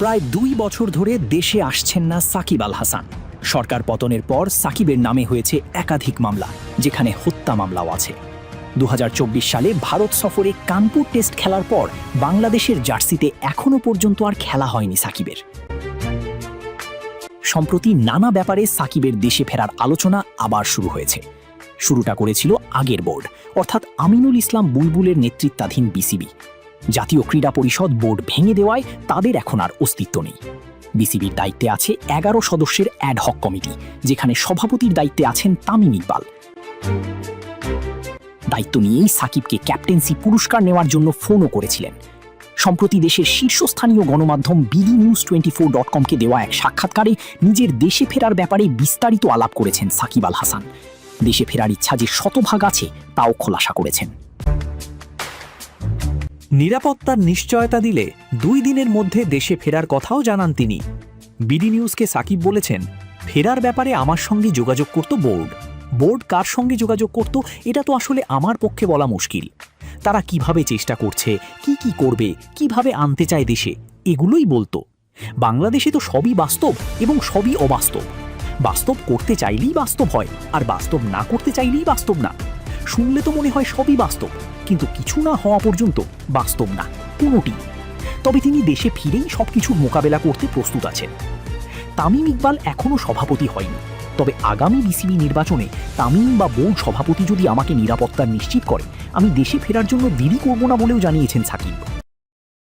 প্রায় ২ বছর ধরে দেশে আসছেন না সাকিব আল হাসান। সরকার পতনের পর সাকিবের নামে হয়েছে একাধিক মামলা, যেখানে হত্যা মামলাও আছে। ২০২৪ সালে ভারত সফরে কানপুর টেস্ট খেলার পর বাংলাদেশের জার্সিতে এখনও পর্যন্ত আর খেলা হয়নি সাকিবের। সম্প্রতি নানা ব্যাপারে সাকিবের দেশে ফেরার আলোচনা আবার শুরু হয়েছে। শুরুটা করেছিল আগের বোর্ড, অর্থাৎ আমিনুল ইসলাম বুলবুলের নেতৃত্বাধীন বিসিবি। জাতীয় ক্রীড়া পরিষদ বোর্ড ভেঙে দেওয়ায় তাদের এখন আর অস্তিত্ব নেই। বিসিবির দায়িত্বে আছে ১১ সদস্যের অ্যাডহক কমিটি, যেখানে সভাপতির দায়িত্বে আছেন তামিম ইকবাল। দায়িত্ব নিয়েই সাকিবকে ক্যাপ্টেন্সি পুরস্কার নেওয়ার জন্য ফোনও করেছিলেন। সম্প্রতি দেশের শীর্ষস্থানীয় গণমাধ্যম BDnews24.com-কে দেওয়া এক সাক্ষাৎকারে নিজের দেশে ফেরার ব্যাপারে বিস্তারিত আলাপ করেছেন সাকিব আল হাসান। দেশে ফেরার ইচ্ছা যে শতভাগ আছে তাও খোলাসা করেছেন। নিরাপত্তার নিশ্চয়তা দিলে ২ দিনের মধ্যে দেশে ফেরার কথাও জানান তিনি। বিডি নিউজকে সাকিব বলেছেন, ফেরার ব্যাপারে আমার সঙ্গে যোগাযোগ করত বোর্ড। বোর্ড কার সঙ্গে যোগাযোগ করত এটা তো আসলে আমার পক্ষে বলা মুশকিল। তারা কিভাবে চেষ্টা করছে, কি করবে, কিভাবে আনতে চায় দেশে, এগুলোই বলতো। বাংলাদেশে তো সবই বাস্তব এবং সবই অবাস্তব। বাস্তব করতে চাইলেই বাস্তব হয়, আর বাস্তব না করতে চাইলেই বাস্তব না। শুনলে তো মনে হয় সবই বাস্তব, কিন্তু কিছু না হওয়া পর্যন্ত বাস্তব না কোনোটি। তবে তিনি দেশে ফিরেই সবকিছুর মোকাবেলা করতে প্রস্তুত আছেন। তামিম ইকবাল এখনও সভাপতি হয়নি, তবে আগামী বিসিবি নির্বাচনে তামিম বা বোর্ড সভাপতি যদি আমাকে নিরাপত্তা নিশ্চিত করে, আমি দেশে ফেরার জন্য দেরি করব না বলেও জানিয়েছেন সাকিব।